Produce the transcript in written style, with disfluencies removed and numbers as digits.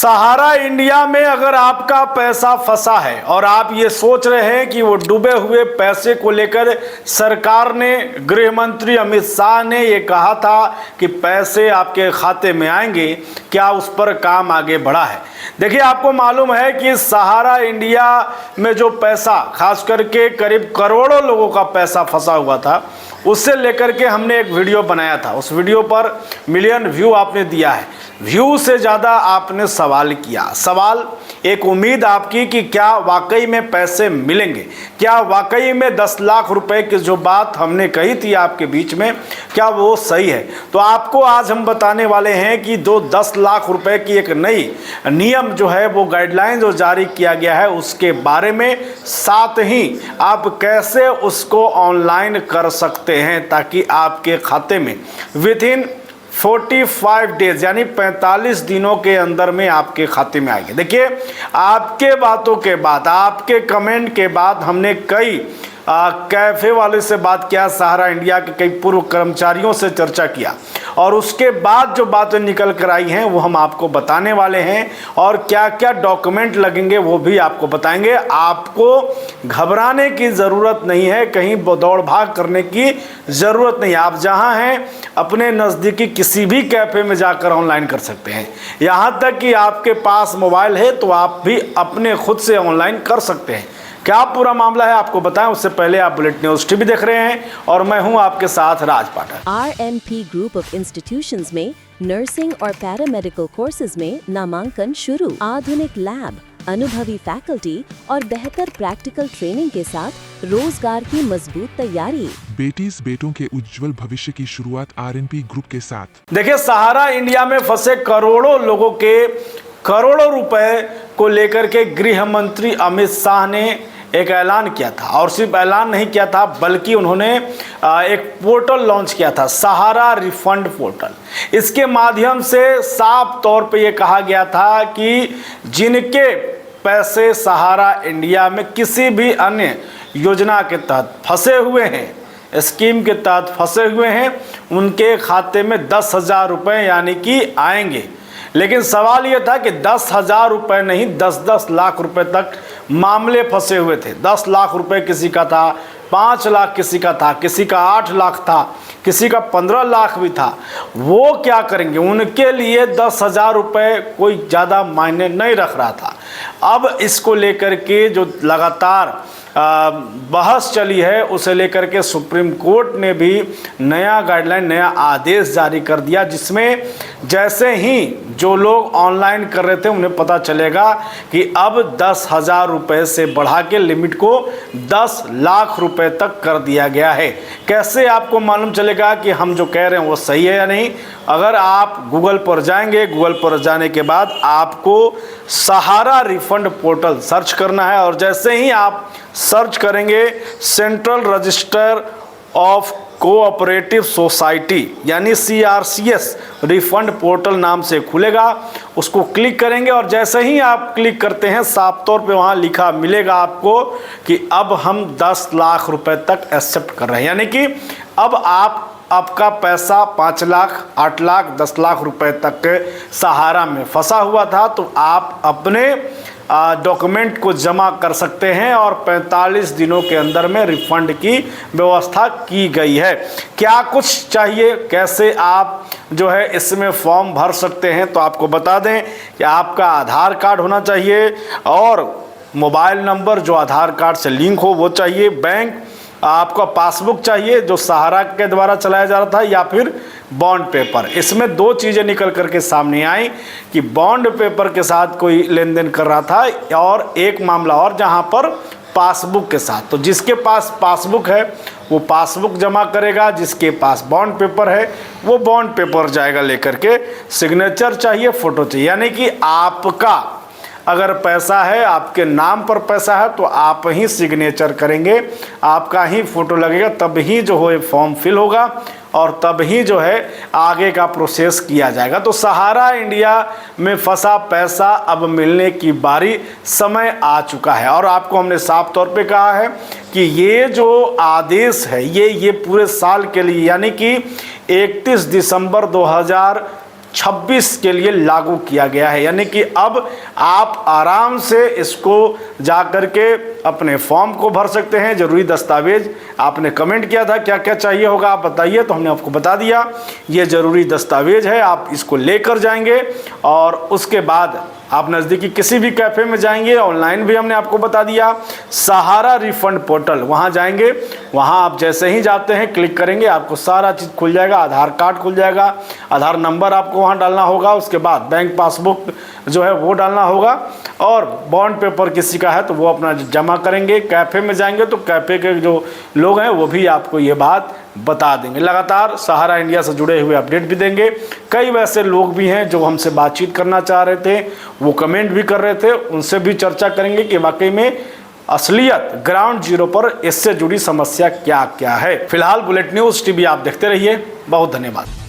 सहारा India में अगर आपका पैसा फंसा है और आप ये सोच रहे हैं कि वो डूबे हुए पैसे को लेकर सरकार ने, गृह मंत्री अमित शाह ने ये कहा था कि पैसे आपके खाते में आएंगे, क्या उस पर काम आगे बढ़ा है? देखिए, आपको मालूम है कि सहारा इंडिया में जो पैसा, खास करके करीब करोड़ों लोगों का पैसा फंसा हुआ था, उससे लेकर के हमने एक वीडियो बनाया था। उस वीडियो पर मिलियन व्यू आपने दिया है। व्यू से ज़्यादा आपने सवाल किया। सवाल, एक उम्मीद आपकी कि क्या वाकई में पैसे मिलेंगे, क्या वाकई में 10 लाख रुपए की जो बात हमने कही थी आपके बीच में, क्या वो सही है? तो आपको आज हम बताने वाले हैं कि 10 लाख रुपए की एक नई नियम जो है, वो गाइडलाइन जो जारी किया गया है उसके बारे में, साथ ही आप कैसे उसको ऑनलाइन कर सकते हैं ताकि आपके खाते में विथिन 45 डेज यानी 45 दिनों के अंदर में आपके खाते में आएंगे। देखिए, आपके बातों के बाद, आपके कमेंट के बाद हमने कई कैफ़े वाले से बात किया, सहारा इंडिया के कई पूर्व कर्मचारियों से चर्चा किया और उसके बाद जो बातें निकल कर आई हैं वो हम आपको बताने वाले हैं और क्या क्या डॉक्यूमेंट लगेंगे वो भी आपको बताएंगे। आपको घबराने की ज़रूरत नहीं है, कहीं दौड़ भाग करने की ज़रूरत नहीं। आप जहां हैं अपने नज़दीकी किसी भी कैफ़े में जाकर ऑनलाइन कर सकते हैं। यहाँ तक कि आपके पास मोबाइल है तो आप भी अपने खुद से ऑनलाइन कर सकते हैं। क्या पूरा मामला है आपको बताएं, उससे पहले आप बुलेट न्यूज़ टीवी देख रहे हैं और मैं हूं आपके साथ राज पाठक। RNP ग्रुप ऑफ इंस्टीट्यूशंस में नर्सिंग और पैरामेडिकल कोर्सेज में नामांकन शुरू। आधुनिक लैब, अनुभवी फैकल्टी और बेहतर प्रैक्टिकल ट्रेनिंग के साथ रोजगार की मजबूत तैयारी। बेटीज बेटों के उज्जवल भविष्य की शुरुआत RNP ग्रुप के साथ। देखिए, सहारा इंडिया में फंसे करोड़ों लोगों के करोड़ों रुपए को लेकर के गृह मंत्री अमित शाह ने एक ऐलान किया था और सिर्फ ऐलान नहीं किया था बल्कि उन्होंने एक पोर्टल लॉन्च किया था, सहारा रिफंड पोर्टल। इसके माध्यम से साफ तौर पे ये कहा गया था कि जिनके पैसे सहारा इंडिया में किसी भी अन्य योजना के तहत फंसे हुए हैं, स्कीम के तहत फंसे हुए हैं, उनके खाते में 10,000 रुपये यानी कि आएंगे। लेकिन सवाल ये था कि 10,000 रुपये नहीं, 10-10 लाख रुपए तक मामले फंसे हुए थे। 10 लाख रुपए किसी का था, 5 लाख किसी का था, किसी का 8 लाख था, किसी का 15 लाख भी था। वो क्या करेंगे? उनके लिए 10,000 रुपये कोई ज़्यादा मायने नहीं रख रहा था। अब इसको लेकर के जो लगातार बहस चली है, उसे लेकर के सुप्रीम कोर्ट ने भी नया गाइडलाइन, नया आदेश जारी कर दिया, जिसमें जैसे ही जो लोग ऑनलाइन कर रहे थे उन्हें पता चलेगा कि अब 10,000 रुपये से बढ़ा के लिमिट को 10 लाख रुपए तक कर दिया गया है। कैसे आपको मालूम चलेगा कि हम जो कह रहे हैं वो सही है या नहीं? अगर आप गूगल पर जाएंगे, गूगल पर जाने के बाद आपको सहारा रिफंड पोर्टल सर्च करना है और जैसे ही आप सर्च करेंगे central register of cooperative society यानी CRCS रिफंड पोर्टल नाम से खुलेगा। उसको क्लिक करेंगे और जैसे ही आप क्लिक करते हैं साफ तौर पे वहाँ लिखा मिलेगा आपको कि अब हम 10 लाख रुपए तक एक्सेप्ट कर रहे हैं, यानी कि अब आपका पैसा 5 लाख, 8 लाख, 10 लाख रुपए तक सहारा में फंसा हुआ था तो आप अपने डॉक्यूमेंट को जमा कर सकते हैं और 45 दिनों के अंदर में रिफंड की व्यवस्था की गई है। क्या कुछ चाहिए, कैसे आप जो है इसमें फॉर्म भर सकते हैं, तो आपको बता दें कि आपका आधार कार्ड होना चाहिए और मोबाइल नंबर जो आधार कार्ड से लिंक हो वो चाहिए, बैंक आपका पासबुक चाहिए जो सहारा के द्वारा चलाया जा रहा था, या फिर बॉन्ड पेपर। इसमें 2 चीज़ें निकल करके सामने आई कि बॉन्ड पेपर के साथ कोई लेन देन कर रहा था और एक मामला और जहां पर पासबुक के साथ। तो जिसके पास पासबुक है वो पासबुक जमा करेगा, जिसके पास बॉन्ड पेपर है वो बॉन्ड पेपर जाएगा लेकर के। सिग्नेचर चाहिए, फ़ोटो चाहिए, यानी कि आपका अगर पैसा है, आपके नाम पर पैसा है तो आप ही सिग्नेचर करेंगे, आपका ही फ़ोटो लगेगा, तब ही जो है फॉर्म फिल होगा और तब ही जो है आगे का प्रोसेस किया जाएगा। तो सहारा इंडिया में फंसा पैसा अब मिलने की बारी, समय आ चुका है और आपको हमने साफ तौर पे कहा है कि ये जो आदेश है ये पूरे साल के लिए, यानी कि 31 दिसंबर 26 के लिए लागू किया गया है। यानी कि अब आप आराम से इसको जा कर के अपने फॉर्म को भर सकते हैं। जरूरी दस्तावेज आपने कमेंट किया था क्या क्या चाहिए होगा आप बताइए, तो हमने आपको बता दिया। ये ज़रूरी दस्तावेज है, आप इसको लेकर जाएंगे और उसके बाद आप नज़दीकी किसी भी कैफ़े में जाएंगे। ऑनलाइन भी हमने आपको बता दिया, सहारा रिफंड पोर्टल, वहाँ जाएंगे, वहाँ आप जैसे ही जाते हैं क्लिक करेंगे आपको सारा चीज़ खुल जाएगा। आधार कार्ड खुल जाएगा, आधार नंबर आपको वहाँ डालना होगा, उसके बाद बैंक पासबुक जो है वो डालना होगा और बॉन्ड पेपर किसी का है तो वो अपना जमा करेंगे। कैफ़े में जाएंगे तो कैफ़े के जो लोग हैं वो भी आपको ये बात बता देंगे। लगातार सहारा इंडिया से जुड़े हुए अपडेट भी देंगे। कई वैसे लोग भी हैं जो हमसे बातचीत करना चाह रहे थे, वो कमेंट भी कर रहे थे, उनसे भी चर्चा करेंगे कि वाकई में असलियत ग्राउंड जीरो पर इससे जुड़ी समस्या क्या क्या है। फिलहाल बुलेट न्यूज़ टीवी आप देखते रहिए। बहुत धन्यवाद।